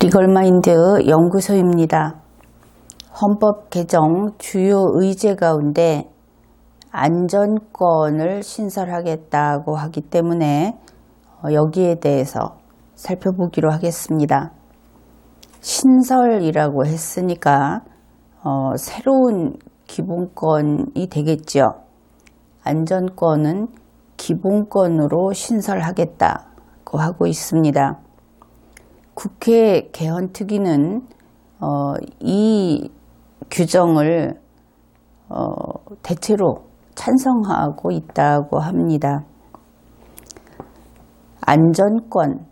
리걸마인드 연구소입니다. 헌법 개정 주요 의제 가운데 안전권을 신설하겠다고 하기 때문에 여기에 대해서 살펴보기로 하겠습니다. 신설이라고 했으니까 새로운 기본권이 되겠죠. 안전권은 기본권으로 신설하겠다고 하고 있습니다. 국회 개헌특위는 이 규정을 대체로 찬성하고 있다고 합니다. 안전권,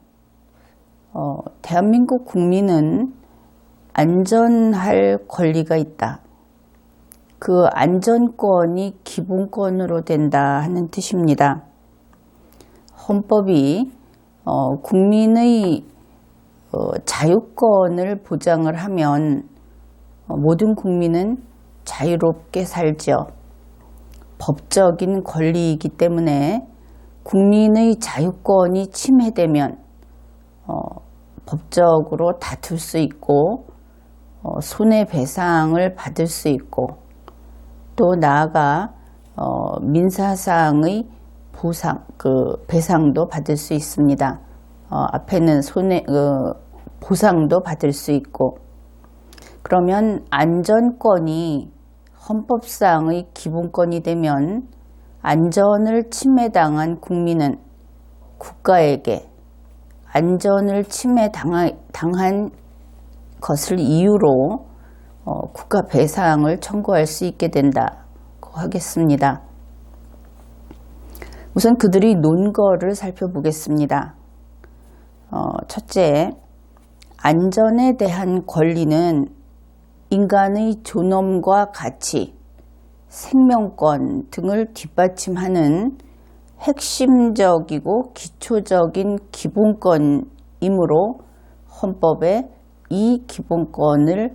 대한민국 국민은 안전할 권리가 있다. 그 안전권이 기본권으로 된다 하는 뜻입니다. 헌법이 국민의 자유권을 보장을 하면 모든 국민은 자유롭게 살죠. 법적인 권리이기 때문에 국민의 자유권이 침해되면 법적으로 다툴 수 있고 손해배상을 받을 수 있고 또 나아가 민사상의 배상도 받을 수 있습니다. 앞에는 보상도 받을 수 있고, 그러면 안전권이 헌법상의 기본권이 되면 안전을 침해당한 국민은 국가에게 안전을 침해당한 것을 이유로 국가 배상을 청구할 수 있게 된다고 하겠습니다. 우선 그들이 논거를 살펴보겠습니다. 첫째, 안전에 대한 권리는 인간의 존엄과 가치, 생명권 등을 뒷받침하는 핵심적이고 기초적인 기본권이므로 헌법에 이 기본권을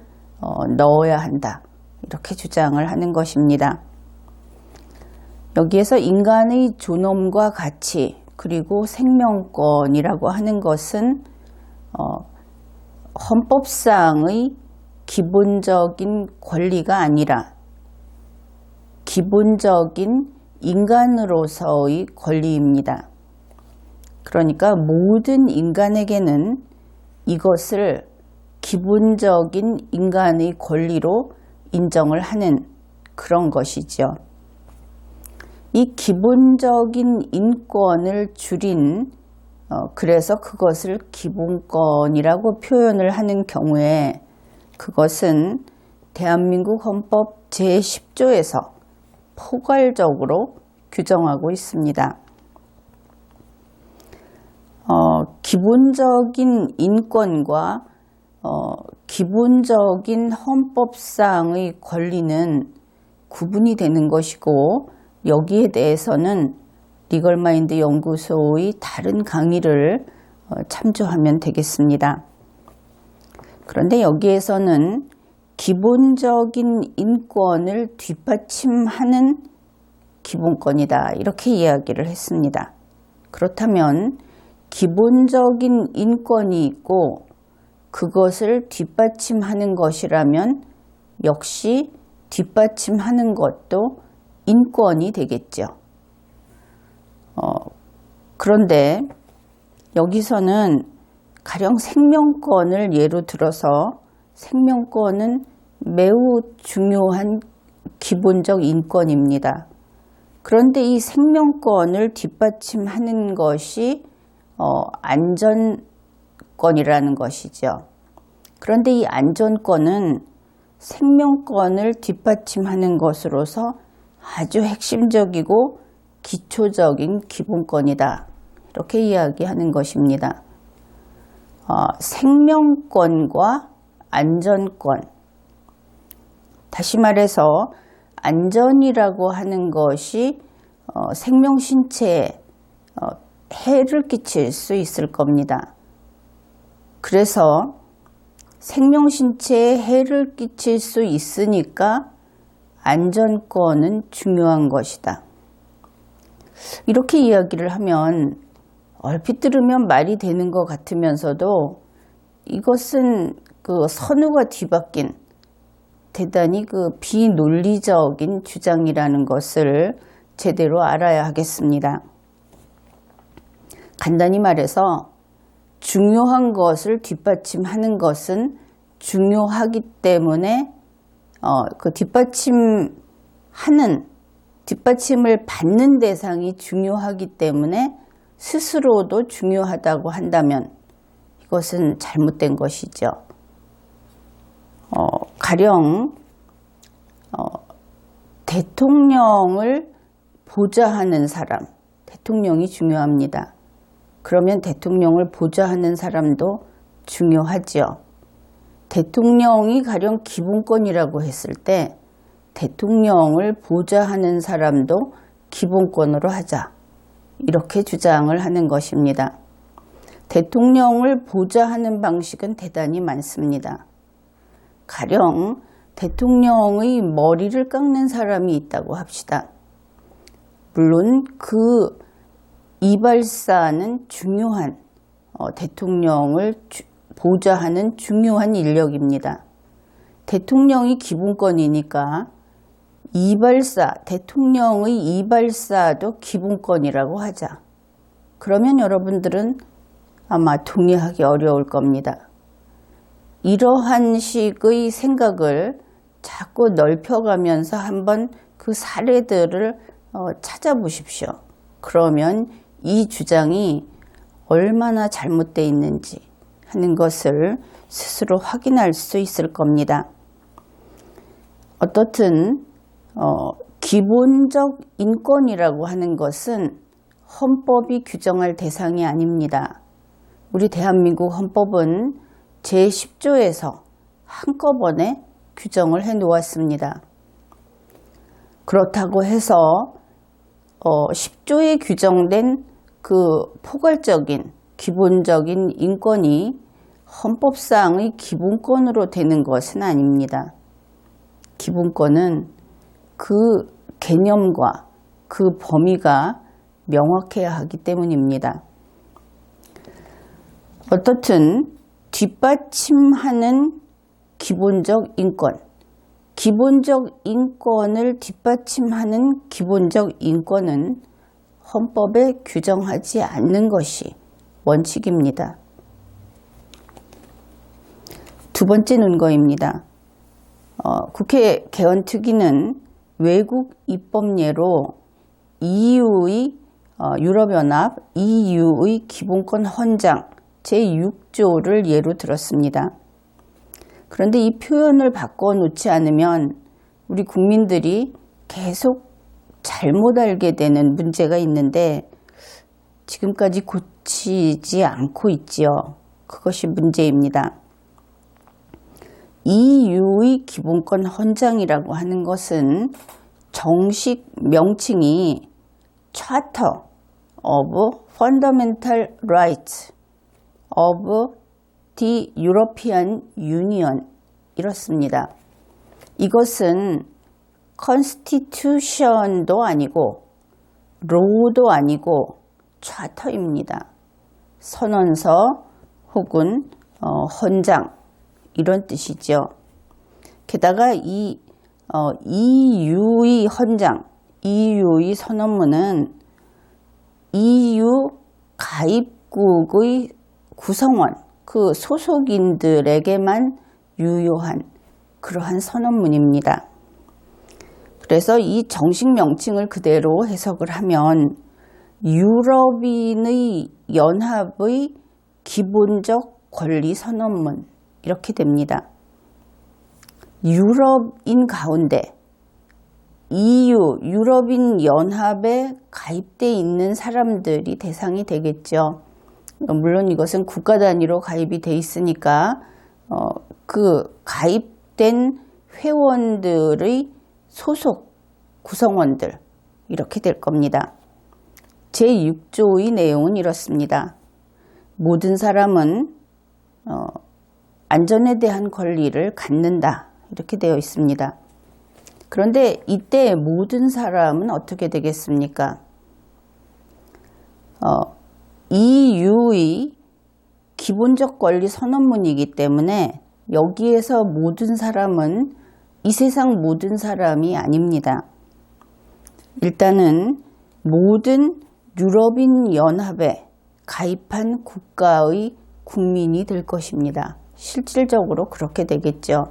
넣어야 한다. 이렇게 주장을 하는 것입니다. 여기에서 인간의 존엄과 가치 그리고 생명권이라고 하는 것은 헌법상의 기본적인 권리가 아니라 기본적인 인간으로서의 권리입니다. 그러니까 모든 인간에게는 이것을 기본적인 인간의 권리로 인정을 하는 그런 것이죠. 이 기본적인 인권을 줄인 그래서 그것을 기본권이라고 표현을 하는 경우에 그것은 대한민국 헌법 제10조에서 포괄적으로 규정하고 있습니다. 기본적인 인권과 기본적인 헌법상의 권리는 구분이 되는 것이고 여기에 대해서는 리걸마인드 연구소의 다른 강의를 참조하면 되겠습니다. 그런데 여기에서는 기본적인 인권을 뒷받침하는 기본권이다 이렇게 이야기를 했습니다. 그렇다면 기본적인 인권이 있고 그것을 뒷받침하는 것이라면 역시 뒷받침하는 것도 인권이 되겠죠. 그런데 여기서는 가령 생명권을 예로 들어서 생명권은 매우 중요한 기본적 인권입니다. 그런데 이 생명권을 뒷받침하는 것이 안전권이라는 것이죠. 그런데 이 안전권은 생명권을 뒷받침하는 것으로서 아주 핵심적이고 기초적인 기본권이다. 이렇게 이야기하는 것입니다. 생명권과 안전권. 다시 말해서 안전이라고 하는 것이 생명 신체에 해를 끼칠 수 있을 겁니다. 그래서 생명 신체에 해를 끼칠 수 있으니까 안전권은 중요한 것이다. 이렇게 이야기를 하면 얼핏 들으면 말이 되는 것 같으면서도 이것은 그 선우가 뒤바뀐 대단히 그 비논리적인 주장이라는 것을 제대로 알아야 하겠습니다. 간단히 말해서 중요한 것을 뒷받침하는 것은 중요하기 때문에 그 뒷받침을 받는 대상이 중요하기 때문에 스스로도 중요하다고 한다면 이것은 잘못된 것이죠. 가령 대통령을 보좌하는 사람, 대통령이 중요합니다. 그러면 대통령을 보좌하는 사람도 중요하지요. 대통령이 가령 기본권이라고 했을 때 대통령을 보좌하는 사람도 기본권으로 하자. 이렇게 주장을 하는 것입니다. 대통령을 보좌하는 방식은 대단히 많습니다. 가령 대통령의 머리를 깎는 사람이 있다고 합시다. 물론 그 이발사는 중요한 대통령을 보좌하는 중요한 인력입니다. 대통령이 기본권이니까 대통령의 이발사도 기본권이라고 하자. 그러면 여러분들은 아마 동의하기 어려울 겁니다. 이러한 식의 생각을 자꾸 넓혀가면서 한번 그 사례들을 찾아보십시오. 그러면 이 주장이 얼마나 잘못되어 있는지 하는 것을 스스로 확인할 수 있을 겁니다. 어떻든 기본적 인권이라고 하는 것은 헌법이 규정할 대상이 아닙니다. 우리 대한민국 헌법은 제10조에서 한꺼번에 규정을 해 놓았습니다. 그렇다고 해서 10조에 규정된 그 포괄적인 기본적인 인권이 헌법상의 기본권으로 되는 것은 아닙니다. 기본권은 그 개념과 그 범위가 명확해야 하기 때문입니다. 어떻든 뒷받침하는 기본적 인권을 뒷받침하는 기본적 인권은 헌법에 규정하지 않는 것이 원칙입니다. 두 번째 논거입니다. 국회 개헌특위는 외국 입법례로 유럽연합 EU의 기본권 헌장 제6조를 예로 들었습니다. 그런데 이 표현을 바꿔놓지 않으면 우리 국민들이 계속 잘못 알게 되는 문제가 있는데 지금까지 고치지 않고 있지요. 그것이 문제입니다. EU의 기본권 헌장이라고 하는 것은 정식 명칭이 Charter of Fundamental Rights of the European Union 이렇습니다. 이것은 Constitution도 아니고 Law도 아니고 Charter입니다. 선언서 혹은 헌장 이런 뜻이죠. 게다가 이 EU의 헌장, EU의 선언문은 EU 가입국의 구성원, 그 소속인들에게만 유효한 그러한 선언문입니다. 그래서 이 정식 명칭을 그대로 해석을 하면 유럽인의 연합의 기본적 권리 선언문 이렇게 됩니다. 유럽인 가운데 EU, 유럽인 연합에 가입돼 있는 사람들이 대상이 되겠죠. 물론 이것은 국가 단위로 가입이 돼 있으니까 그 가입된 회원들의 소속 구성원들 이렇게 될 겁니다. 제6조의 내용은 이렇습니다. 모든 사람은 안전에 대한 권리를 갖는다 이렇게 되어 있습니다. 그런데 이때 모든 사람은 어떻게 되겠습니까? EU의 기본적 권리 선언문이기 때문에 여기에서 모든 사람은 이 세상 모든 사람이 아닙니다. 일단은 모든 유럽인 연합에 가입한 국가의 국민이 될 것입니다. 실질적으로 그렇게 되겠죠.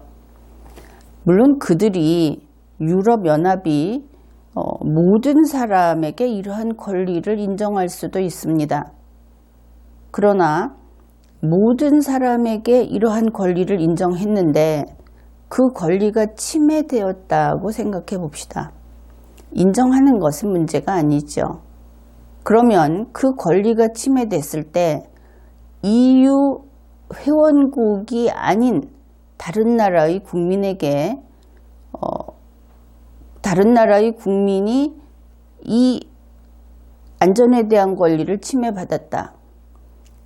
물론 그들이 유럽연합이 모든 사람에게 이러한 권리를 인정할 수도 있습니다. 그러나 모든 사람에게 이러한 권리를 인정했는데 그 권리가 침해되었다고 생각해 봅시다. 인정하는 것은 문제가 아니죠. 그러면 그 권리가 침해됐을 때 EU 회원국이 아닌 다른 나라의 국민에게 다른 나라의 국민이 이 안전에 대한 권리를 침해받았다.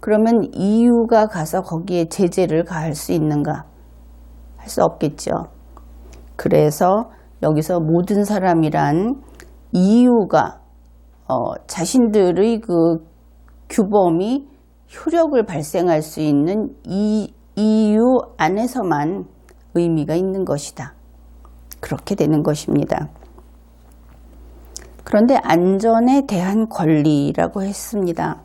그러면 EU가 가서 거기에 제재를 가할 수 있는가? 할 수 없겠죠. 그래서 여기서 모든 사람이란 EU가 자신들의 그 규범이 효력을 발생할 수 있는 EU 안에서만 의미가 있는 것이다. 그렇게 되는 것입니다. 그런데 안전에 대한 권리라고 했습니다.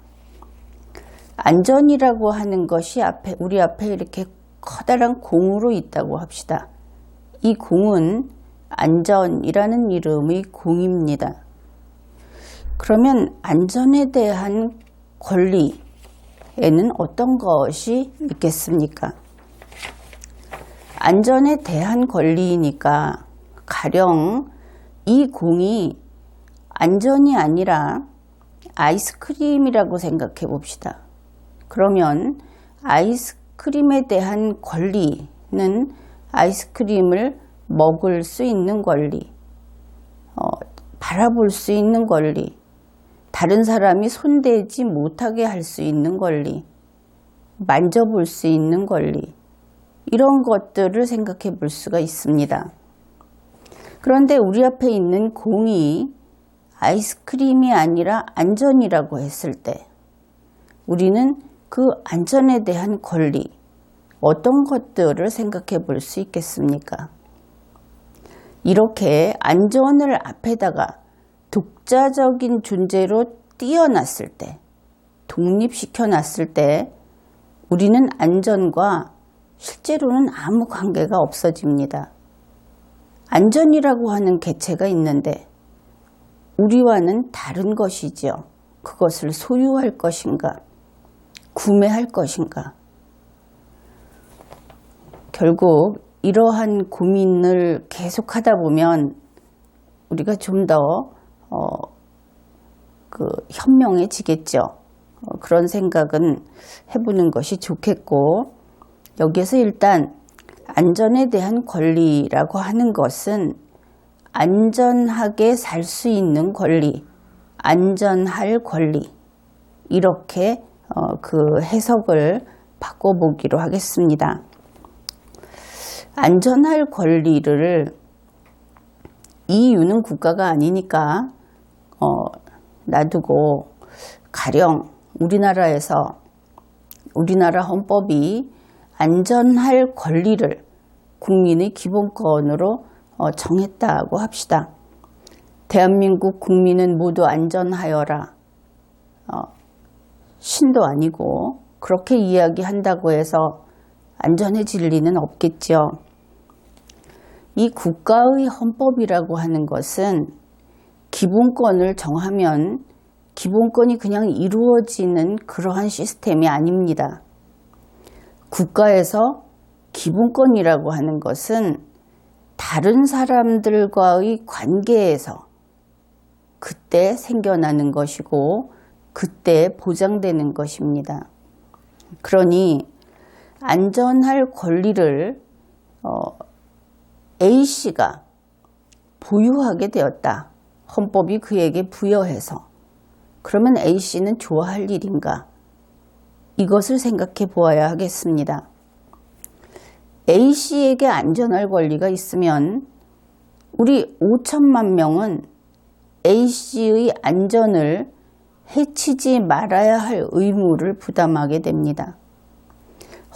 안전이라고 하는 것이 우리 앞에 이렇게 커다란 공으로 있다고 합시다. 이 공은 안전이라는 이름의 공입니다. 그러면 안전에 대한 권리에는 어떤 것이 있겠습니까? 안전에 대한 권리이니까 가령 이 공이 안전이 아니라 아이스크림이라고 생각해 봅시다. 그러면 아이스크림에 대한 권리는 아이스크림을 먹을 수 있는 권리, 바라볼 수 있는 권리, 다른 사람이 손대지 못하게 할 수 있는 권리, 만져볼 수 있는 권리, 이런 것들을 생각해 볼 수가 있습니다. 그런데 우리 앞에 있는 공이 아이스크림이 아니라 안전이라고 했을 때 우리는 그 안전에 대한 권리, 어떤 것들을 생각해 볼 수 있겠습니까? 이렇게 안전을 앞에다가 독자적인 존재로 띄어놨을 때, 독립시켜 놨을 때 우리는 안전과 실제로는 아무 관계가 없어집니다. 안전이라고 하는 개체가 있는데 우리와는 다른 것이지요. 그것을 소유할 것인가? 구매할 것인가? 결국 이러한 고민을 계속하다 보면 우리가 좀 더 현명해지겠죠. 그런 생각은 해보는 것이 좋겠고, 여기에서 일단 안전에 대한 권리라고 하는 것은 안전하게 살 수 있는 권리, 안전할 권리, 이렇게 그 해석을 바꿔보기로 하겠습니다. 안전할 권리를 EU는 국가가 아니니까 놔두고 가령 우리나라에서 우리나라 헌법이 안전할 권리를 국민의 기본권으로 정했다고 합시다. 대한민국 국민은 모두 안전하여라. 신도 아니고 그렇게 이야기한다고 해서 안전해질 리는 없겠죠. 이 국가의 헌법이라고 하는 것은 기본권을 정하면 기본권이 그냥 이루어지는 그러한 시스템이 아닙니다. 국가에서 기본권이라고 하는 것은 다른 사람들과의 관계에서 그때 생겨나는 것이고 그때 보장되는 것입니다. 그러니 안전할 권리를 A씨가 보유하게 되었다. 헌법이 그에게 부여해서. 그러면 A씨는 좋아할 일인가? 이것을 생각해 보아야 하겠습니다. A씨에게 안전할 권리가 있으면 우리 5천만 명은 A씨의 안전을 해치지 말아야 할 의무를 부담하게 됩니다.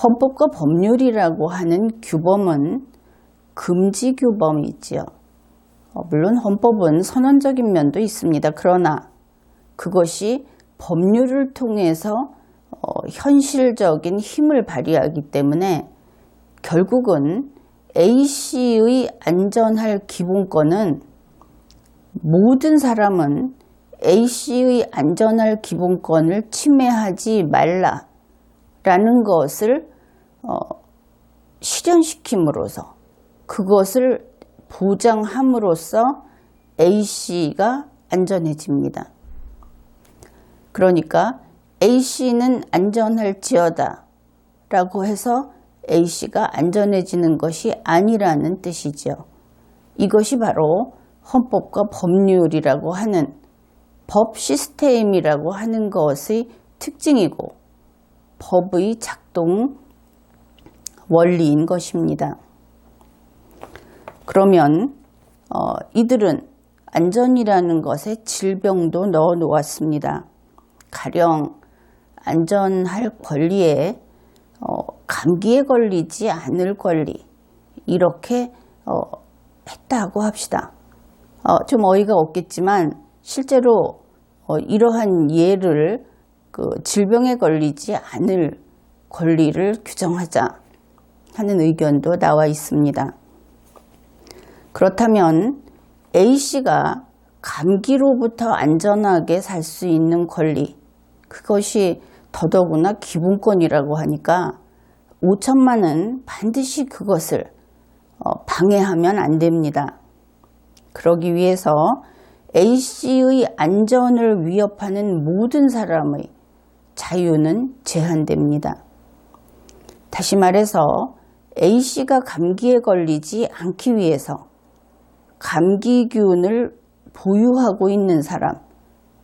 헌법과 법률이라고 하는 규범은 금지 규범이 있지요. 물론 헌법은 선언적인 면도 있습니다. 그러나 그것이 법률을 통해서 현실적인 힘을 발휘하기 때문에 결국은 A씨의 안전할 기본권은 모든 사람은 A씨의 안전할 기본권을 침해하지 말라라는 것을 실현시킴으로써 그것을 보장함으로써 A씨가 안전해집니다. 그러니까 A씨는 안전할지어다 라고 해서 A씨가 안전해지는 것이 아니라는 뜻이죠. 이것이 바로 헌법과 법률이라고 하는 법 시스템이라고 하는 것의 특징이고 법의 작동 원리인 것입니다. 그러면 이들은 안전이라는 것에 질병도 넣어 놓았습니다. 가령 안전할 권리에 감기에 걸리지 않을 권리 이렇게 했다고 합시다. 좀 어이가 없겠지만 실제로 이러한 예를 질병에 걸리지 않을 권리를 규정하자 하는 의견도 나와 있습니다. 그렇다면 A씨가 감기로부터 안전하게 살 수 있는 권리, 그것이 더더구나 기본권이라고 하니까 5천만은 반드시 그것을 방해하면 안 됩니다. 그러기 위해서 A씨의 안전을 위협하는 모든 사람의 자유는 제한됩니다. 다시 말해서 A씨가 감기에 걸리지 않기 위해서 감기균을 보유하고 있는 사람,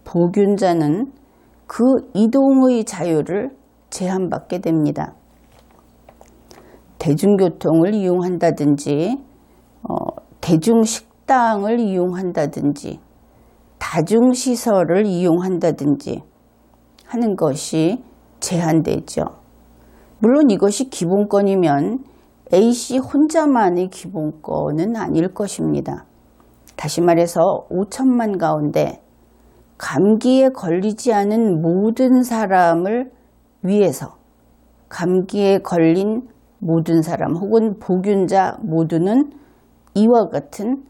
보균자는 그 이동의 자유를 제한받게 됩니다. 대중교통을 이용한다든지 대중식당을 이용한다든지 다중시설을 이용한다든지 하는 것이 제한되죠. 물론 이것이 기본권이면 A씨 혼자만의 기본권은 아닐 것입니다. 다시 말해서 5천만 가운데 감기에 걸리지 않은 모든 사람을 위해서 감기에 걸린 모든 사람 혹은 보균자 모두는 이와 같은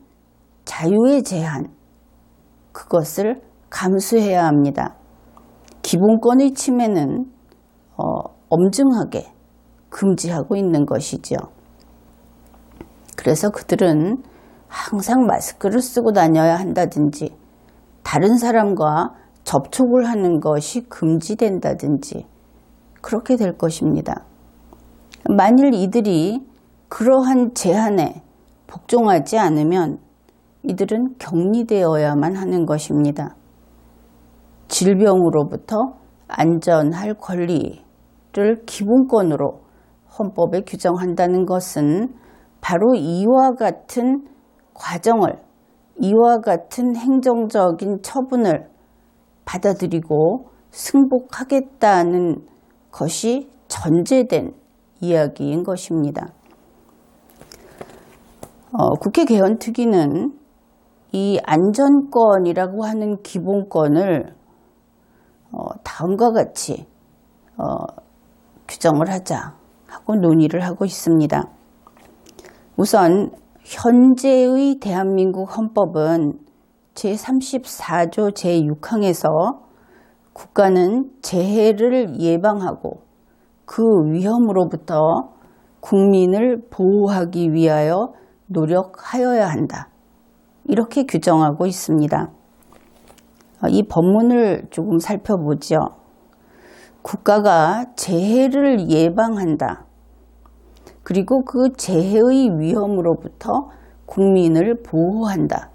자유의 제한, 그것을 감수해야 합니다. 기본권의 침해는 엄중하게 금지하고 있는 것이죠. 그래서 그들은 항상 마스크를 쓰고 다녀야 한다든지 다른 사람과 접촉을 하는 것이 금지된다든지 그렇게 될 것입니다. 만일 이들이 그러한 제한에 복종하지 않으면 이들은 격리되어야만 하는 것입니다. 질병으로부터 안전할 권리를 기본권으로 헌법에 규정한다는 것은 바로 이와 같은 과정을, 이와 같은 행정적인 처분을 받아들이고 승복하겠다는 것이 전제된 이야기인 것입니다. 국회 개헌특위는 이 안전권이라고 하는 기본권을 다음과 같이 규정을 하자 하고 논의를 하고 있습니다. 우선 현재의 대한민국 헌법은 제34조 제6항에서 국가는 재해를 예방하고 그 위험으로부터 국민을 보호하기 위하여 노력하여야 한다. 이렇게 규정하고 있습니다. 이 법문을 조금 살펴보죠. 국가가 재해를 예방한다. 그리고 그 재해의 위험으로부터 국민을 보호한다.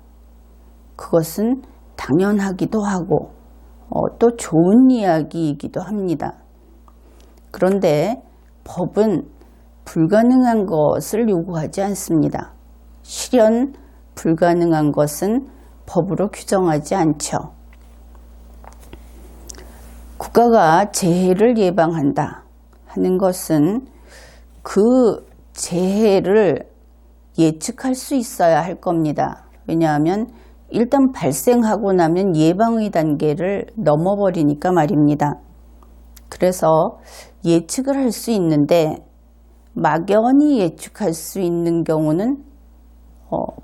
그것은 당연하기도 하고 또 좋은 이야기이기도 합니다. 그런데 법은 불가능한 것을 요구하지 않습니다. 실현 불가능한 것은 법으로 규정하지 않죠. 국가가 재해를 예방한다 하는 것은 그 재해를 예측할 수 있어야 할 겁니다. 왜냐하면 일단 발생하고 나면 예방의 단계를 넘어버리니까 말입니다. 그래서 예측을 할 수 있는데 막연히 예측할 수 있는 경우는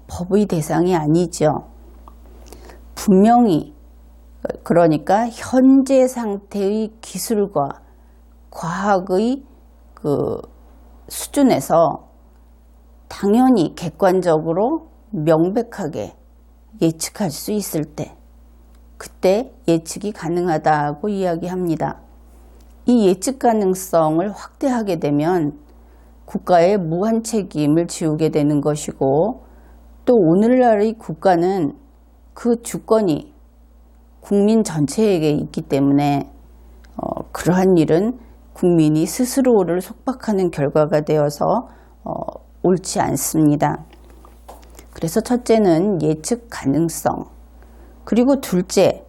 법의 대상이 아니죠. 분명히 그러니까 현재 상태의 기술과 과학의 그 수준에서 당연히 객관적으로 명백하게 예측할 수 있을 때 그때 예측이 가능하다고 이야기합니다. 이 예측 가능성을 확대하게 되면 국가의 무한 책임을 지우게 되는 것이고 또 오늘날의 국가는 그 주권이 국민 전체에게 있기 때문에 그러한 일은 국민이 스스로를 속박하는 결과가 되어서 옳지 않습니다. 그래서 첫째는 예측 가능성, 그리고 둘째,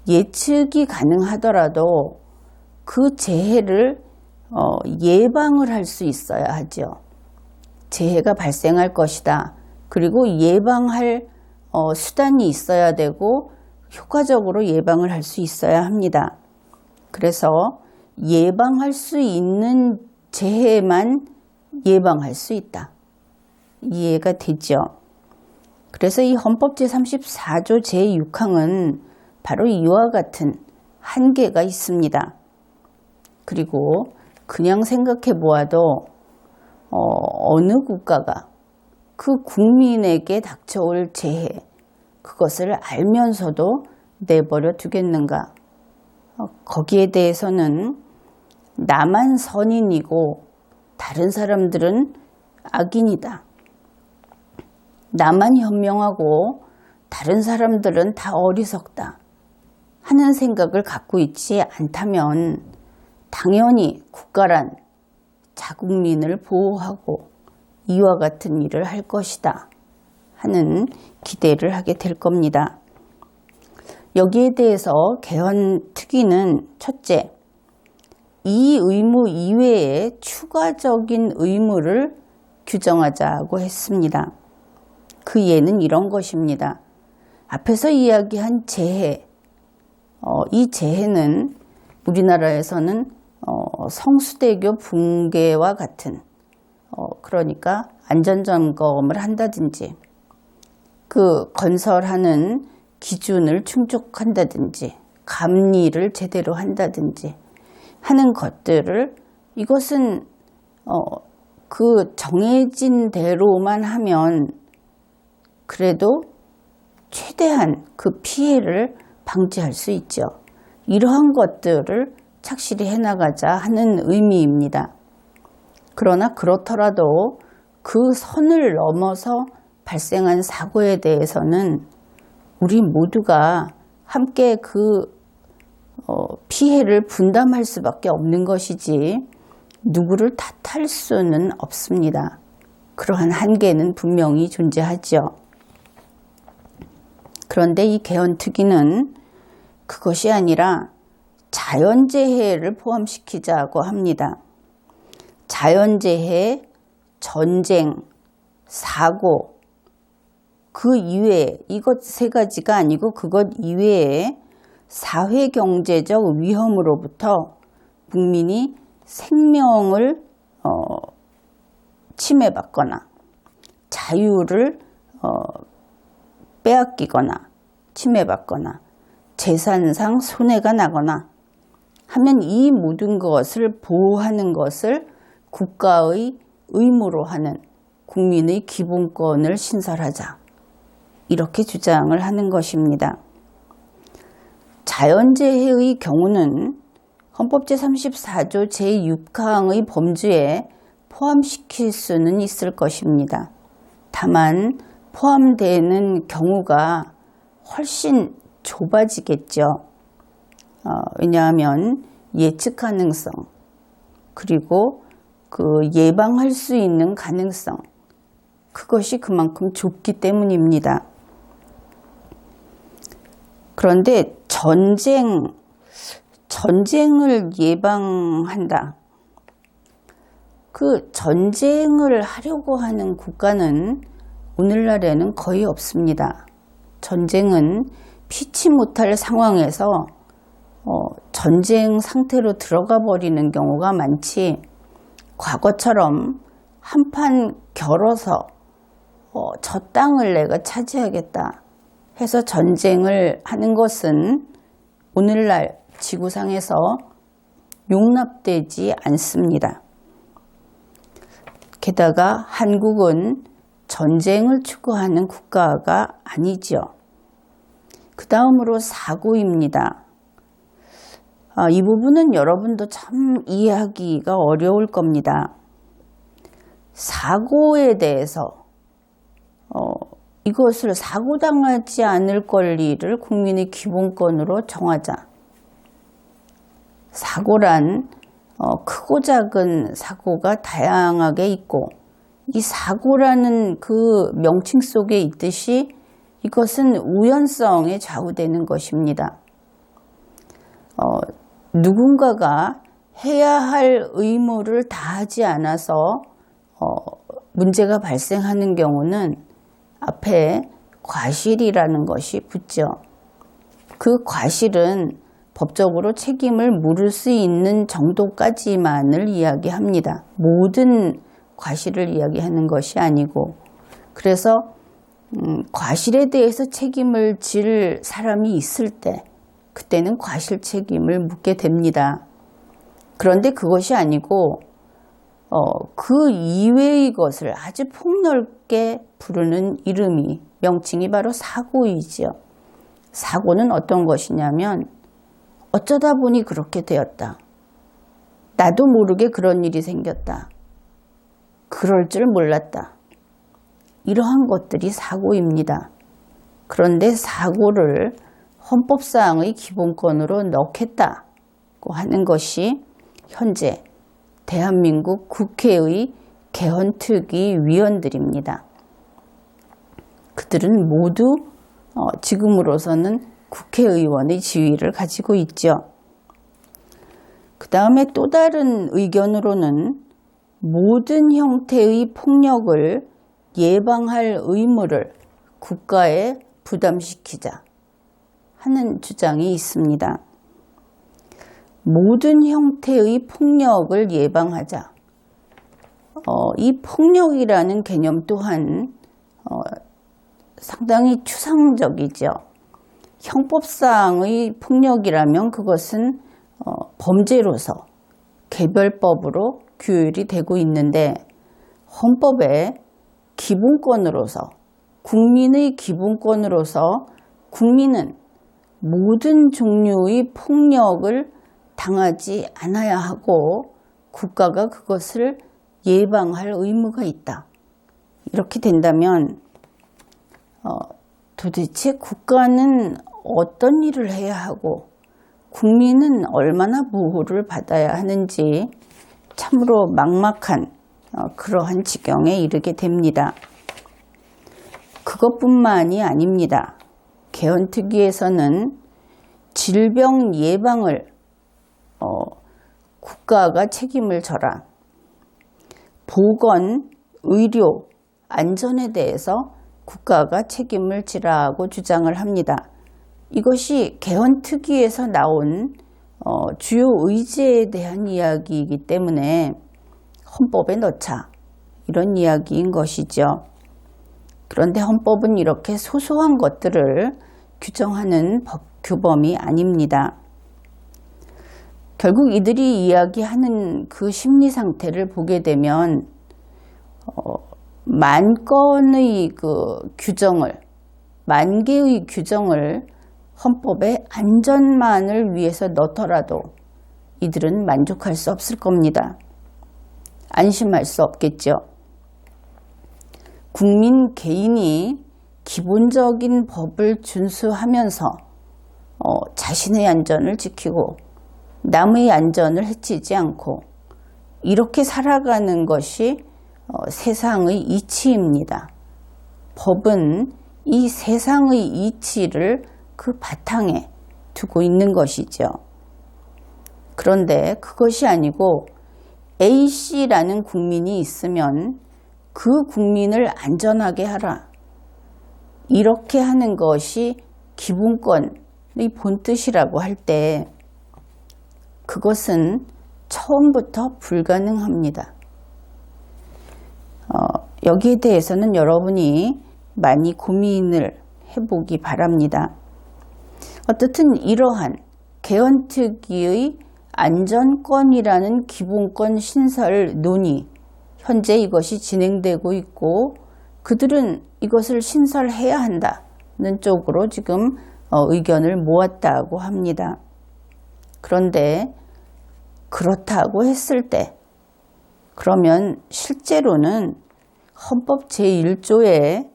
예측이 가능하더라도 그 재해를 예방을 할 수 있어야 하죠. 재해가 발생할 것이다. 그리고 예방할 수단이 있어야 되고 효과적으로 예방을 할 수 있어야 합니다. 그래서 예방할 수 있는 재해만 예방할 수 있다. 이해가 되죠? 그래서 이 헌법 제34조 제6항은 바로 이와 같은 한계가 있습니다. 그리고 그냥 생각해 보아도 어느 국가가 그 국민에게 닥쳐올 재해, 그것을 알면서도 내버려 두겠는가? 거기에 대해서는 나만 선인이고 다른 사람들은 악인이다. 나만 현명하고 다른 사람들은 다 어리석다 하는 생각을 갖고 있지 않다면 당연히 국가란 자국민을 보호하고 이와 같은 일을 할 것이다 하는 기대를 하게 될 겁니다. 여기에 대해서 개헌특위는 첫째, 이 의무 이외에 추가적인 의무를 규정하자고 했습니다. 그 예는 이런 것입니다. 앞에서 이야기한 재해, 이 재해는 우리나라에서는 성수대교 붕괴와 같은 그러니까 안전점검을 한다든지 그 건설하는 기준을 충족한다든지 감리를 제대로 한다든지 하는 것들을 이것은 그 정해진 대로만 하면 그래도 최대한 그 피해를 방지할 수 있죠. 이러한 것들을 착실히 해나가자 하는 의미입니다. 그러나 그렇더라도 그 선을 넘어서 발생한 사고에 대해서는 우리 모두가 함께 그 피해를 분담할 수밖에 없는 것이지 누구를 탓할 수는 없습니다. 그러한 한계는 분명히 존재하죠. 그런데 이 개헌특위는 그것이 아니라 자연재해를 포함시키자고 합니다. 자연재해, 전쟁, 사고, 그 이외에 이것 세 가지가 아니고 그것 이외에 사회경제적 위험으로부터 국민이 생명을 침해받거나 자유를 빼앗기거나 침해받거나 재산상 손해가 나거나 하면 이 모든 것을 보호하는 것을 국가의 의무로 하는 국민의 기본권을 신설하자. 이렇게 주장을 하는 것입니다. 자연재해의 경우는 헌법 제34조 제6항의 범주에 포함시킬 수는 있을 것입니다. 다만 포함되는 경우가 훨씬 좁아지겠죠. 왜냐하면 예측 가능성 그리고 그 예방할 수 있는 가능성 그것이 그만큼 좁기 때문입니다. 그런데 전쟁을 예방한다. 그 전쟁을 하려고 하는 국가는 오늘날에는 거의 없습니다. 전쟁은 피치 못할 상황에서 전쟁 상태로 들어가 버리는 경우가 많지, 과거처럼 한판 겨뤄서 저 땅을 내가 차지하겠다 해서 전쟁을 하는 것은 오늘날 지구상에서 용납되지 않습니다. 게다가 한국은 전쟁을 추구하는 국가가 아니죠. 그 다음으로 사고입니다. 이 부분은 여러분도 참 이해하기가 어려울 겁니다. 사고에 대해서 이것을 사고당하지 않을 권리를 국민의 기본권으로 정하자. 사고란 크고 작은 사고가 다양하게 있고, 이 사고라는 그 명칭 속에 있듯이 이것은 우연성에 좌우되는 것입니다. 누군가가 해야 할 의무를 다하지 않아서 문제가 발생하는 경우는 앞에 과실이라는 것이 붙죠. 그 과실은 법적으로 책임을 물을 수 있는 정도까지만을 이야기합니다. 모든 과실을 이야기하는 것이 아니고, 그래서 과실에 대해서 책임을 질 사람이 있을 때 그때는 과실 책임을 묻게 됩니다. 그런데 그것이 아니고 그 이외의 것을 아주 폭넓게 부르는 이름이, 명칭이 바로 사고이지요. 사고는 어떤 것이냐면 어쩌다 보니 그렇게 되었다. 나도 모르게 그런 일이 생겼다. 그럴 줄 몰랐다. 이러한 것들이 사고입니다. 그런데 사고를 헌법사항의 기본권으로 넣겠다고 하는 것이 현재 대한민국 국회의 개헌특위 위원들입니다. 그들은 모두 지금으로서는 국회의원의 지위를 가지고 있죠. 그 다음에 또 다른 의견으로는 모든 형태의 폭력을 예방할 의무를 국가에 부담시키자 하는 주장이 있습니다. 모든 형태의 폭력을 예방하자. 이 폭력이라는 개념 또한 상당히 추상적이죠. 형법상의 폭력이라면 그것은 범죄로서 개별법으로 규율이 되고 있는데, 헌법의 기본권으로서, 국민의 기본권으로서 국민은 모든 종류의 폭력을 당하지 않아야 하고 국가가 그것을 예방할 의무가 있다. 이렇게 된다면 도대체 국가는 어떤 일을 해야 하고 국민은 얼마나 보호를 받아야 하는지 참으로 막막한 그러한 지경에 이르게 됩니다. 그것뿐만이 아닙니다. 개헌특위에서는 질병 예방을 국가가 책임을 져라. 보건, 의료, 안전에 대해서 국가가 책임을 지라고 주장을 합니다. 이것이 개헌특위에서 나온 주요 의제에 대한 이야기이기 때문에 헌법에 넣자, 이런 이야기인 것이죠. 그런데 헌법은 이렇게 소소한 것들을 규정하는 규범이 아닙니다. 결국 이들이 이야기하는 그 심리 상태를 보게 되면 만 건의 만 개의 규정을 헌법에 안전만을 위해서 넣더라도 이들은 만족할 수 없을 겁니다. 안심할 수 없겠죠. 국민 개인이 기본적인 법을 준수하면서 자신의 안전을 지키고 남의 안전을 해치지 않고 이렇게 살아가는 것이 세상의 이치입니다. 법은 이 세상의 이치를 그 바탕에 두고 있는 것이죠. 그런데 그것이 아니고 A씨라는 국민이 있으면 그 국민을 안전하게 하라. 이렇게 하는 것이 기본권의 본뜻이라고 할 때 그것은 처음부터 불가능합니다. 여기에 대해서는 여러분이 많이 고민을 해보기 바랍니다. 어떻든 이러한 개헌특위의 안전권이라는 기본권 신설 논의, 현재 이것이 진행되고 있고 그들은 이것을 신설해야 한다는 쪽으로 지금 의견을 모았다고 합니다. 그런데 그렇다고 했을 때 그러면 실제로는 헌법 제1조에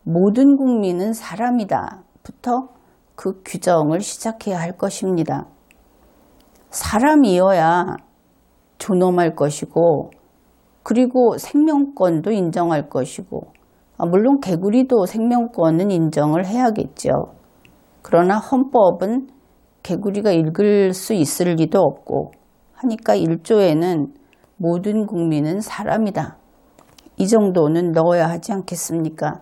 모든 국민은 사람이다 부터 그 규정을 시작해야 할 것입니다. 사람이어야 존엄할 것이고 그리고 생명권도 인정할 것이고 물론 개구리도 생명권은 인정을 해야겠죠. 그러나 헌법은 개구리가 읽을 수 있을 리도 없고 하니까 1조에는 모든 국민은 사람이다. 이 정도는 넣어야 하지 않겠습니까?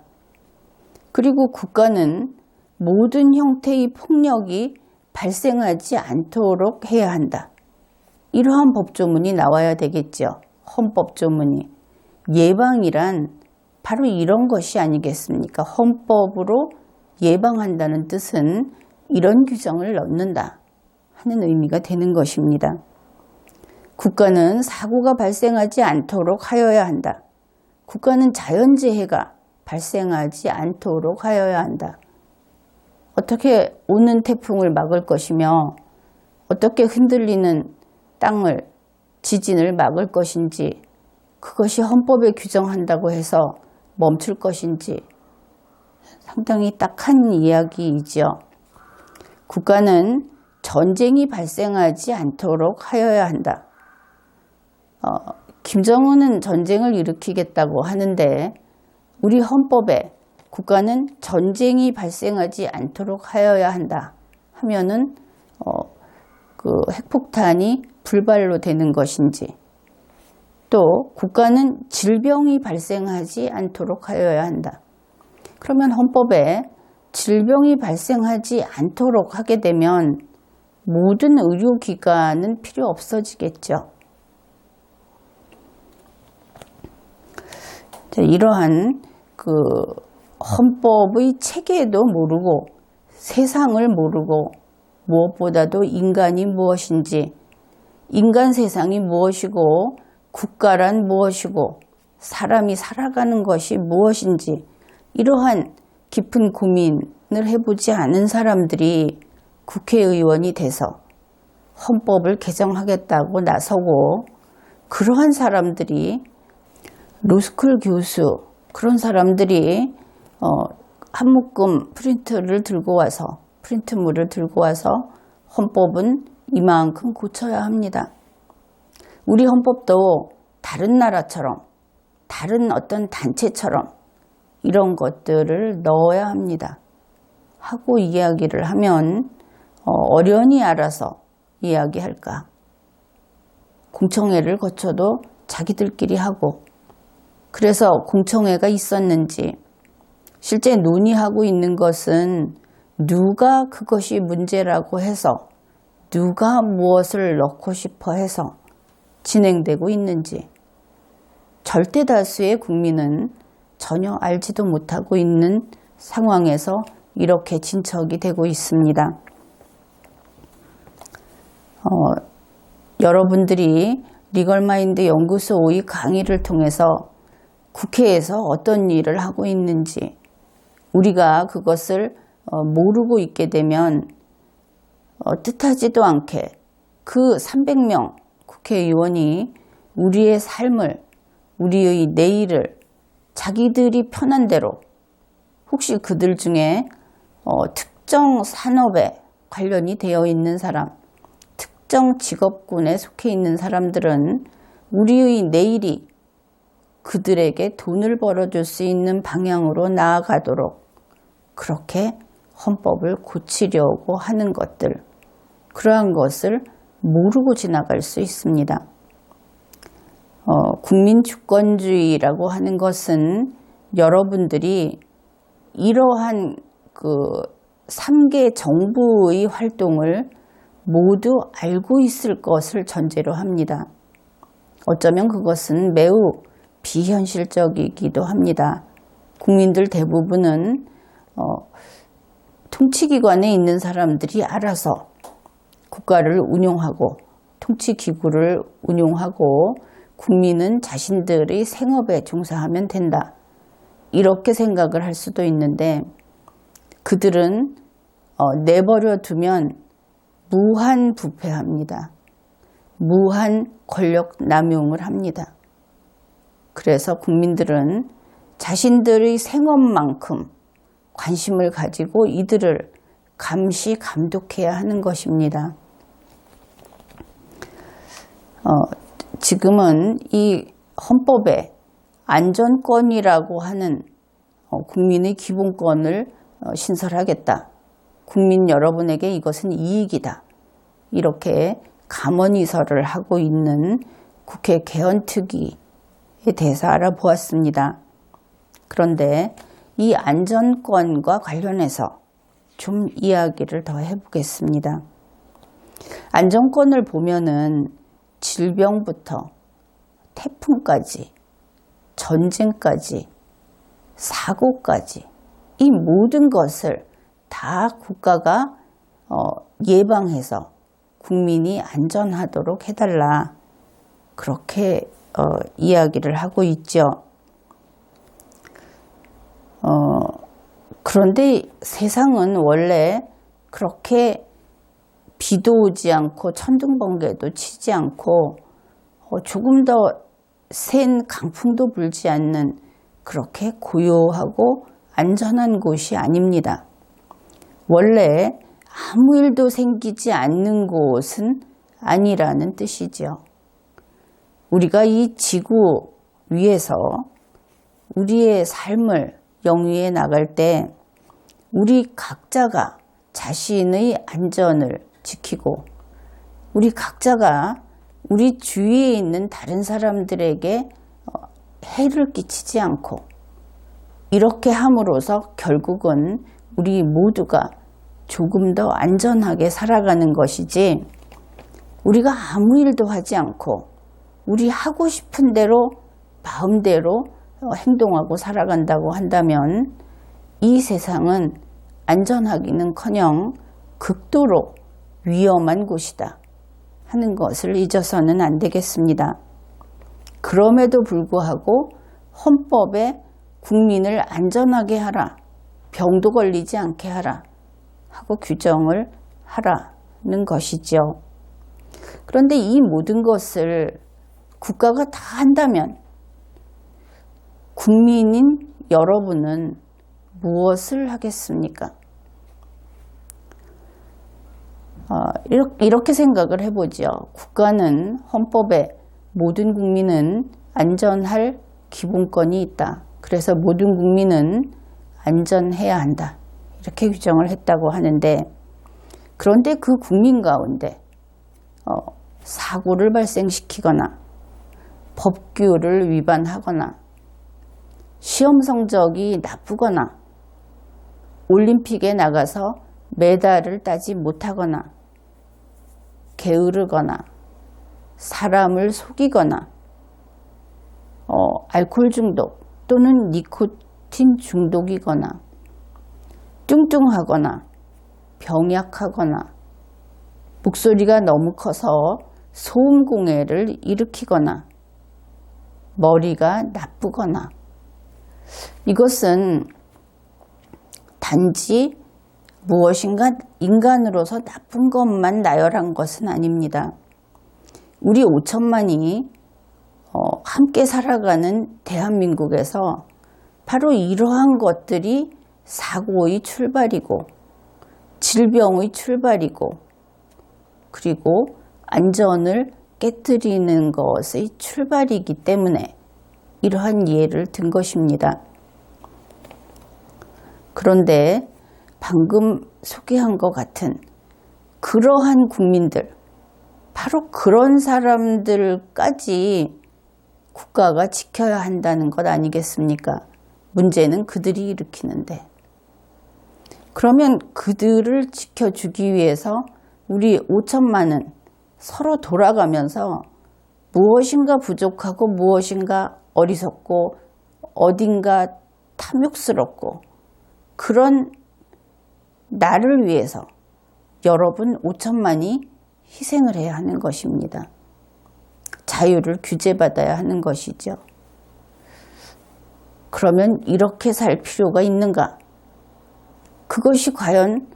그리고 국가는 모든 형태의 폭력이 발생하지 않도록 해야 한다. 이러한 법조문이 나와야 되겠죠. 헌법조문이. 예방이란 바로 이런 것이 아니겠습니까? 헌법으로 예방한다는 뜻은 이런 규정을 넣는다 하는 의미가 되는 것입니다. 국가는 사고가 발생하지 않도록 하여야 한다. 국가는 자연재해가 발생하지 않도록 하여야 한다. 어떻게 오는 태풍을 막을 것이며 어떻게 흔들리는 땅을, 지진을 막을 것인지 그것이 헌법에 규정한다고 해서 멈출 것인지 상당히 딱한 이야기이죠. 국가는 전쟁이 발생하지 않도록 하여야 한다. 김정은은 전쟁을 일으키겠다고 하는데 우리 헌법에 국가는 전쟁이 발생하지 않도록 하여야 한다 하면은 그 핵폭탄이 불발로 되는 것인지 또 국가는 질병이 발생하지 않도록 하여야 한다. 그러면 헌법에 질병이 발생하지 않도록 하게 되면 모든 의료기관은 필요 없어지겠죠. 이러한 그 헌법의 체계도 모르고 세상을 모르고 무엇보다도 인간이 무엇인지, 인간 세상이 무엇이고 국가란 무엇이고 사람이 살아가는 것이 무엇인지 이러한 깊은 고민을 해보지 않은 사람들이 국회의원이 돼서 헌법을 개정하겠다고 나서고 그러한 사람들이 로스쿨 교수 그런 사람들이 한 묶음 프린트물을 들고 와서 헌법은 이만큼 고쳐야 합니다. 우리 헌법도 다른 나라처럼 다른 어떤 단체처럼 이런 것들을 넣어야 합니다. 하고 이야기를 하면 어련히 알아서 이야기할까? 공청회를 거쳐도 자기들끼리 하고 그래서 공청회가 있었는지 실제 논의하고 있는 것은 누가 그것이 문제라고 해서 누가 무엇을 넣고 싶어 해서 진행되고 있는지 절대 다수의 국민은 전혀 알지도 못하고 있는 상황에서 이렇게 진척이 되고 있습니다. 여러분들이 리걸마인드 연구소의 강의를 통해서 국회에서 어떤 일을 하고 있는지 우리가 그것을 모르고 있게 되면 뜻하지도 않게 그 300명 국회의원이 우리의 삶을, 우리의 내일을 자기들이 편한 대로 혹시 그들 중에 특정 산업에 관련이 되어 있는 사람, 특정 직업군에 속해 있는 사람들은 우리의 내일이 그들에게 돈을 벌어줄 수 있는 방향으로 나아가도록 그렇게 헌법을 고치려고 하는 것들, 그러한 것을 모르고 지나갈 수 있습니다. 국민 주권주의라고 하는 것은 여러분들이 이러한 그 3개 정부의 활동을 모두 알고 있을 것을 전제로 합니다. 어쩌면 그것은 매우 비현실적이기도 합니다. 국민들 대부분은 통치기관에 있는 사람들이 알아서 국가를 운용하고 통치기구를 운용하고 국민은 자신들의 생업에 종사하면 된다. 이렇게 생각을 할 수도 있는데 그들은 내버려 두면 무한 부패합니다. 무한 권력 남용을 합니다. 그래서 국민들은 자신들의 생업만큼 관심을 가지고 이들을 감시, 감독해야 하는 것입니다. 지금은 이 헌법에 안전권이라고 하는 국민의 기본권을 신설하겠다. 국민 여러분에게 이것은 이익이다. 이렇게 감언이설을 하고 있는 국회 개헌특위에 대해서 알아보았습니다. 그런데 이 안전권과 관련해서 좀 이야기를 더 해보겠습니다. 안전권을 보면은 질병부터 태풍까지, 전쟁까지, 사고까지 이 모든 것을 다 국가가 예방해서 국민이 안전하도록 해달라. 그렇게 이야기를 하고 있죠. 그런데 세상은 원래 그렇게 비도 오지 않고 천둥번개도 치지 않고 조금 더 센 강풍도 불지 않는 그렇게 고요하고 안전한 곳이 아닙니다. 원래 아무 일도 생기지 않는 곳은 아니라는 뜻이죠. 우리가 이 지구 위에서 우리의 삶을 영위해 나갈 때 우리 각자가 자신의 안전을 지키고 우리 각자가 우리 주위에 있는 다른 사람들에게 해를 끼치지 않고 이렇게 함으로써 결국은 우리 모두가 조금 더 안전하게 살아가는 것이지 우리가 아무 일도 하지 않고 우리 하고 싶은 대로 마음대로 행동하고 살아간다고 한다면 이 세상은 안전하기는커녕 극도로 위험한 곳이다 하는 것을 잊어서는 안 되겠습니다. 그럼에도 불구하고 헌법에 국민을 안전하게 하라, 병도 걸리지 않게 하라 하고 규정을 하라는 것이죠. 그런데 이 모든 것을 국가가 다 한다면 국민인 여러분은 무엇을 하겠습니까? 이렇게 생각을 해보죠. 국가는 헌법에 모든 국민은 안전할 기본권이 있다. 그래서 모든 국민은 안전해야 한다. 이렇게 규정을 했다고 하는데 그런데 그 국민 가운데 사고를 발생시키거나 법규를 위반하거나 시험 성적이 나쁘거나 올림픽에 나가서 메달을 따지 못하거나 게으르거나 사람을 속이거나 알코올 중독 또는 니코틴 중독이거나 뚱뚱하거나 병약하거나 목소리가 너무 커서 소음공해를 일으키거나 머리가 나쁘거나 이것은 단지 무엇인가 인간으로서 나쁜 것만 나열한 것은 아닙니다. 우리 5천만이 함께 살아가는 대한민국에서 바로 이러한 것들이 사고의 출발이고 질병의 출발이고 그리고 안전을 깨뜨리는 것의 출발이기 때문에 이러한 예를 든 것입니다. 그런데 방금 소개한 것 같은 그러한 국민들, 바로 그런 사람들까지 국가가 지켜야 한다는 것 아니겠습니까? 문제는 그들이 일으키는데. 그러면 그들을 지켜주기 위해서 우리 5천만은 서로 돌아가면서 무엇인가 부족하고 무엇인가 어리석고 어딘가 탐욕스럽고 그런 나를 위해서 여러분 5천만이 희생을 해야 하는 것입니다. 자유를 규제받아야 하는 것이죠. 그러면 이렇게 살 필요가 있는가? 그것이 과연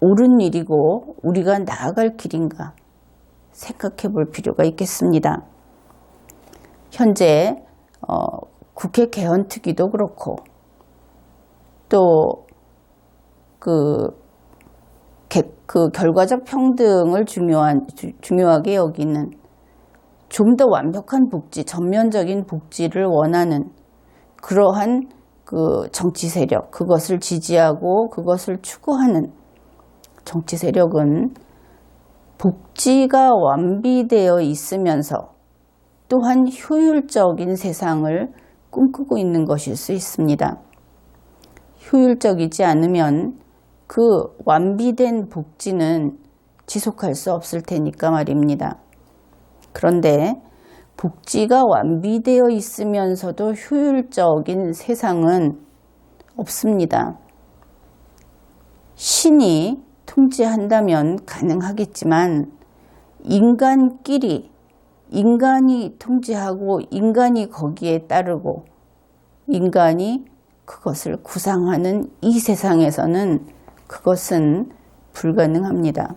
옳은 일이고 우리가 나아갈 길인가 생각해 볼 필요가 있겠습니다. 현재 국회 개헌특위도 그렇고 또 그 결과적 평등을 중요하게 여기는 좀 더 완벽한 복지, 전면적인 복지를 원하는 그러한 그 정치 세력, 그것을 지지하고 그것을 추구하는 정치 세력은 복지가 완비되어 있으면서 또한 효율적인 세상을 꿈꾸고 있는 것일 수 있습니다. 효율적이지 않으면 그 완비된 복지는 지속할 수 없을 테니까 말입니다. 그런데 복지가 완비되어 있으면서도 효율적인 세상은 없습니다. 신이 통제한다면 가능하겠지만 인간끼리 인간이 통제하고 인간이 거기에 따르고 인간이 그것을 구상하는 이 세상에서는 그것은 불가능합니다.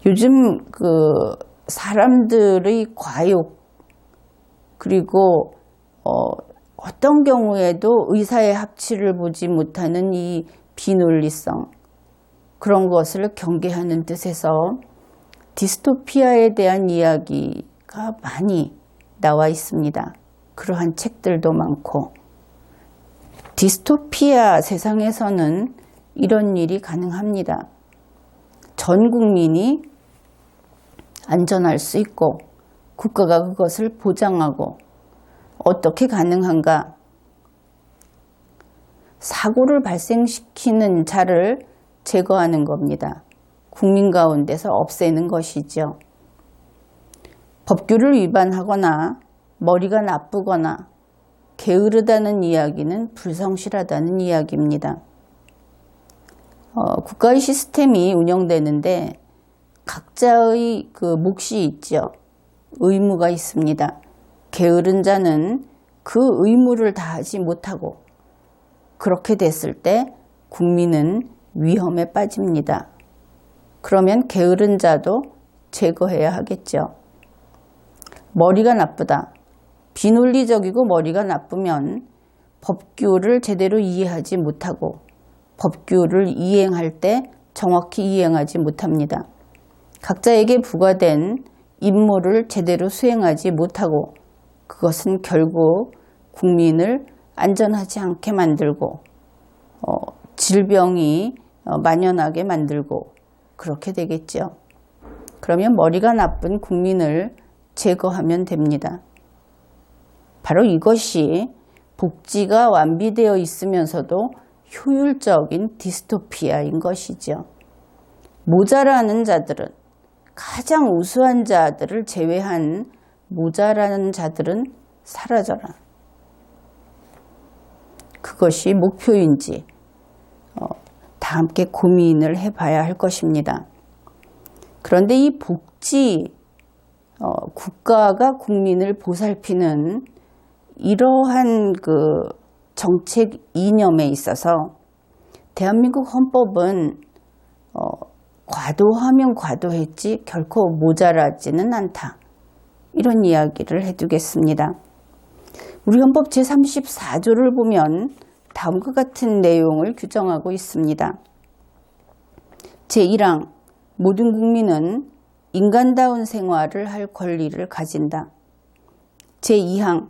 요즘 사람들의 과욕 그리고 어떤 경우에도 의사의 합치를 보지 못하는 이 비논리성 그런 것을 경계하는 뜻에서 디스토피아에 대한 이야기가 많이 나와 있습니다. 그러한 책들도 많고 디스토피아 세상에서는 이런 일이 가능합니다. 전 국민이 안전할 수 있고 국가가 그것을 보장하고 어떻게 가능한가? 사고를 발생시키는 자를 제거하는 겁니다. 국민 가운데서 없애는 것이죠. 법규를 위반하거나 머리가 나쁘거나 게으르다는 이야기는 불성실하다는 이야기입니다. 국가의 시스템이 운영되는데 각자의 그 몫이 있죠. 의무가 있습니다. 게으른 자는 그 의무를 다하지 못하고 그렇게 됐을 때 국민은 위험에 빠집니다. 그러면 게으른 자도 제거해야 하겠죠. 머리가 나쁘다. 비논리적이고 머리가 나쁘면 법규를 제대로 이해하지 못하고 법규를 이행할 때 정확히 이행하지 못합니다. 각자에게 부과된 임무를 제대로 수행하지 못하고 그것은 결국 국민을 안전하지 않게 만들고 질병이 만연하게 만들고 그렇게 되겠죠. 그러면 머리가 나쁜 국민을 제거하면 됩니다. 바로 이것이 복지가 완비되어 있으면서도 효율적인 디스토피아인 것이죠. 모자라는 자들은 가장 우수한 자들을 제외한 모자라는 자들은 사라져라. 그것이 목표인지 다 함께 고민을 해봐야 할 것입니다. 그런데 이 복지, 국가가 국민을 보살피는 이러한 그 정책 이념에 있어서 대한민국 헌법은 과도하면 과도했지 결코 모자라지는 않다. 이런 이야기를 해두겠습니다. 우리 헌법 제34조를 보면 다음과 같은 내용을 규정하고 있습니다. 제1항 모든 국민은 인간다운 생활을 할 권리를 가진다. 제2항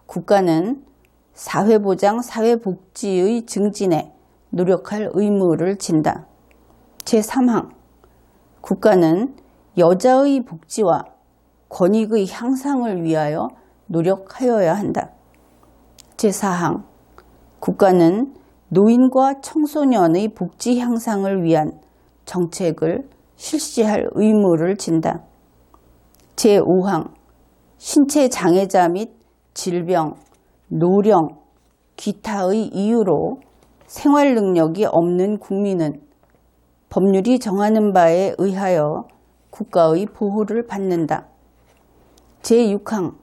국가는 사회보장, 사회복지의 증진에 노력할 의무를 진다. 제3항 국가는 여자의 복지와 권익의 향상을 위하여 노력하여야 한다. 제4항 국가는 노인과 청소년의 복지 향상을 위한 정책을 실시할 의무를 진다. 제5항 신체 장애자 및 질병, 노령, 기타의 이유로 생활 능력이 없는 국민은 법률이 정하는 바에 의하여 국가의 보호를 받는다. 제6항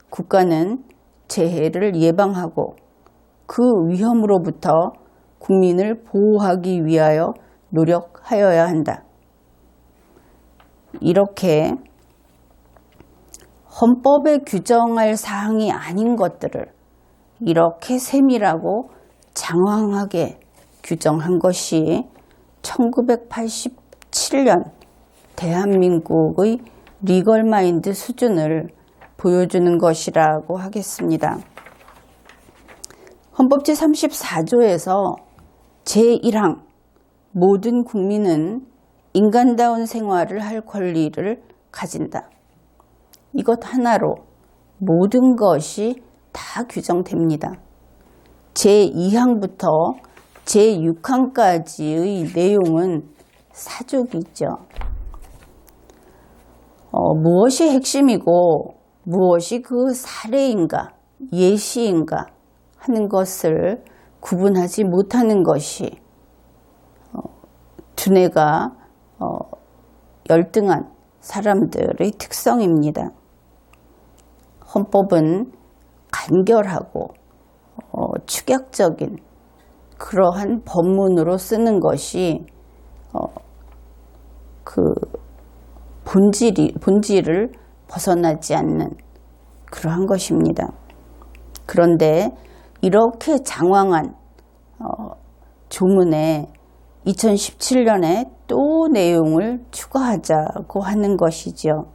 국가는 재해를 예방하고 그 위험으로부터 국민을 보호하기 위하여 노력하여야 한다. 이렇게 헌법에 규정할 사항이 아닌 것들을 이렇게 세밀하고 장황하게 규정한 것이 1987년 대한민국의 리걸마인드 수준을 보여주는 것이라고 하겠습니다. 헌법 제34조에서 제1항 모든 국민은 인간다운 생활을 할 권리를 가진다. 이것 하나로 모든 것이 다 규정됩니다. 제2항부터 제6항까지의 내용은 사족이죠. 무엇이 핵심이고 무엇이 그 사례인가 예시인가 하는 것을 구분하지 못하는 것이 두뇌가 열등한 사람들의 특성입니다. 헌법은 간결하고 축약적인 그러한 법문으로 쓰는 것이 그 본질을 벗어나지 않는 그러한 것입니다. 그런데 이렇게 장황한 조문에 2017년에 또 내용을 추가하자고 하는 것이죠.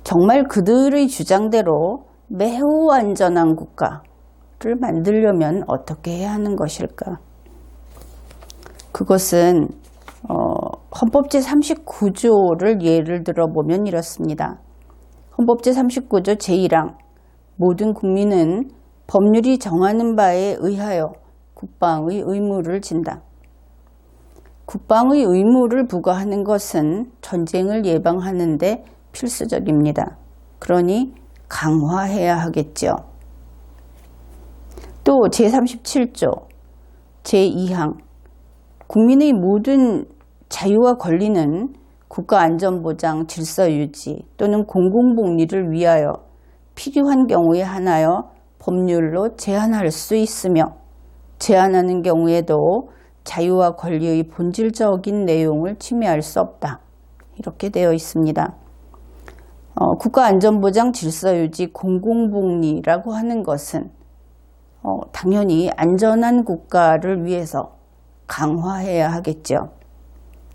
정말 그들의 주장대로 매우 안전한 국가를 만들려면 어떻게 해야 하는 것일까? 그것은 헌법 제39조를 예를 들어보면 이렇습니다. 헌법 제39조 제1항 모든 국민은 법률이 정하는 바에 의하여 국방의 의무를 진다. 국방의 의무를 부과하는 것은 전쟁을 예방하는 데 필수적입니다. 그러니 강화해야 하겠죠. 또 제37조 제2항 국민의 모든 자유와 권리는 국가안전보장, 질서유지 또는 공공복리를 위하여 필요한 경우에 한하여 법률로 제한할 수 있으며 제한하는 경우에도 자유와 권리의 본질적인 내용을 침해할 수 없다. 이렇게 되어 있습니다. 국가안전보장, 질서유지, 공공복리라고 하는 것은 당연히 안전한 국가를 위해서 강화해야 하겠죠.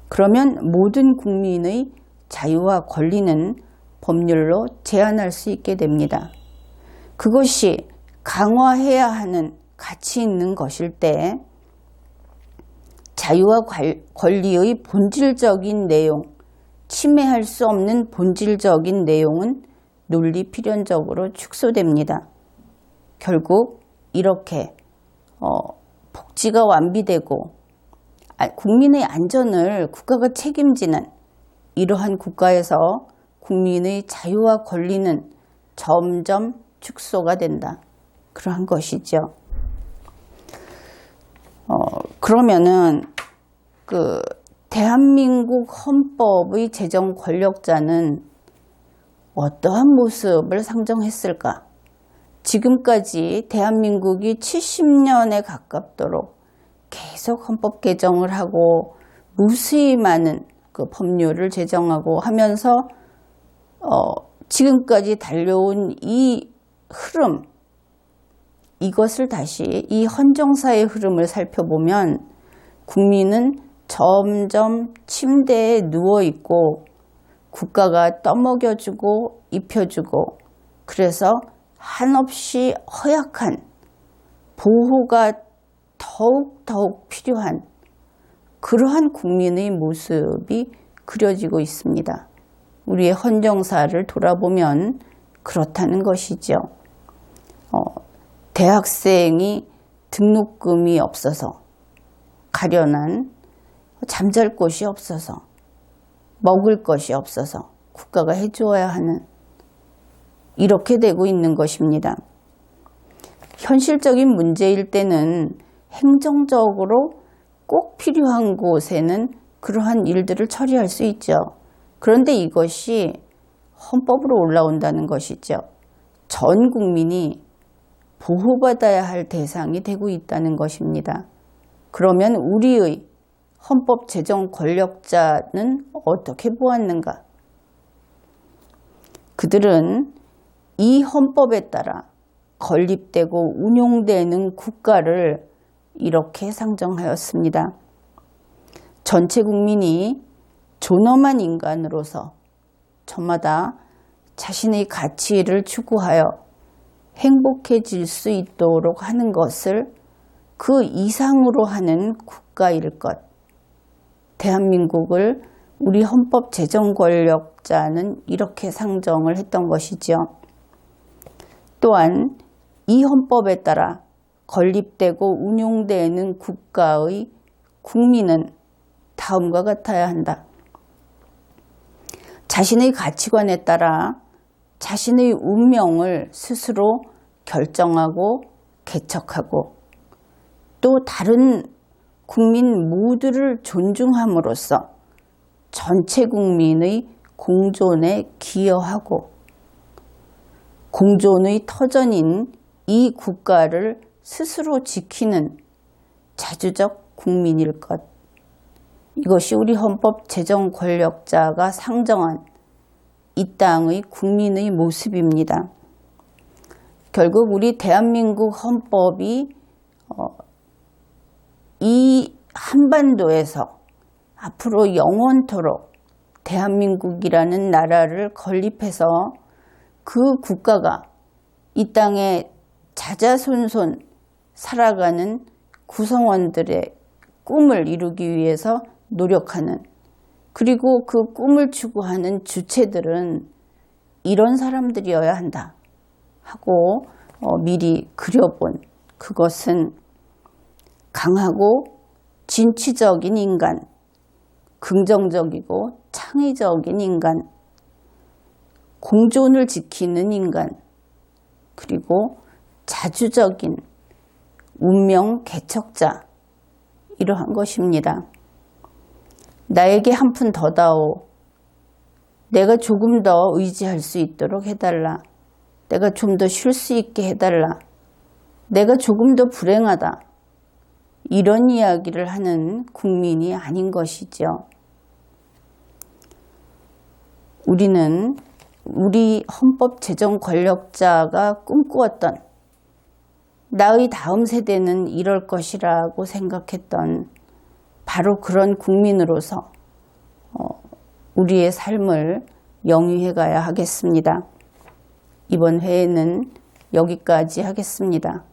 그러면 모든 국민의 자유와 권리는 법률로 제한할 수 있게 됩니다. 그것이 강화해야 하는 가치 있는 것일 때 자유와 권리의 본질적인 내용, 침해할 수 없는 본질적인 내용은 논리 필연적으로 축소됩니다. 결국 이렇게 복지가 완비되고 국민의 안전을 국가가 책임지는 이러한 국가에서 국민의 자유와 권리는 점점 축소가 된다. 그러한 것이죠. 그러면은 대한민국 헌법의 제정 권력자는 어떠한 모습을 상정했을까? 지금까지 대한민국이 70년에 가깝도록 계속 헌법 개정을 하고 무수히 많은 그 법률을 제정하고 하면서 지금까지 달려온 이 흐름, 이것을 다시 이 헌정사의 흐름을 살펴보면 국민은 점점 침대에 누워있고 국가가 떠먹여주고 입혀주고 그래서 한없이 허약한 보호가 더욱 필요한 그러한 국민의 모습이 그려지고 있습니다. 우리의 헌정사를 돌아보면 그렇다는 것이죠. 대학생이 등록금이 없어서 가련한, 잠잘 곳이 없어서, 먹을 것이 없어서 국가가 해주어야 하는, 이렇게 되고 있는 것입니다. 현실적인 문제일 때는 행정적으로 꼭 필요한 곳에는 그러한 일들을 처리할 수 있죠. 그런데 이것이 헌법으로 올라온다는 것이죠. 전 국민이 보호받아야 할 대상이 되고 있다는 것입니다. 그러면 우리의 헌법 제정 권력자는 어떻게 보았는가? 그들은 이 헌법에 따라 건립되고 운용되는 국가를 이렇게 상정하였습니다. 전체 국민이 존엄한 인간으로서 저마다 자신의 가치를 추구하여 행복해질 수 있도록 하는 것을 그 이상으로 하는 국가일 것. 대한민국을 우리 헌법 제정 권력자는 이렇게 상정을 했던 것이죠. 또한 이 헌법에 따라 건립되고 운용되는 국가의 국민은 다음과 같아야 한다. 자신의 가치관에 따라 자신의 운명을 스스로 결정하고 개척하고 또 다른 국민 모두를 존중함으로써 전체 국민의 공존에 기여하고 공존의 터전인 이 국가를 스스로 지키는 자주적 국민일 것. 이것이 우리 헌법 제정 권력자가 상정한 이 땅의 국민의 모습입니다. 결국 우리 대한민국 헌법이 이 한반도에서 앞으로 영원토록 대한민국이라는 나라를 건립해서 그 국가가 이 땅에 자자손손 살아가는 구성원들의 꿈을 이루기 위해서 노력하는, 그리고 그 꿈을 추구하는 주체들은 이런 사람들이어야 한다 하고 미리 그려본, 그것은 강하고 진취적인 인간, 긍정적이고 창의적인 인간, 공존을 지키는 인간, 그리고 자주적인 운명 개척자, 이러한 것입니다. 나에게 한 푼 더 다오. 내가 조금 더 의지할 수 있도록 해달라. 내가 좀 더 쉴 수 있게 해달라. 내가 조금 더 불행하다. 이런 이야기를 하는 국민이 아닌 것이죠. 우리는 우리 헌법 제정 권력자가 꿈꾸었던, 나의 다음 세대는 이럴 것이라고 생각했던 바로 그런 국민으로서 우리의 삶을 영위해 가야 하겠습니다. 이번 회에는 여기까지 하겠습니다.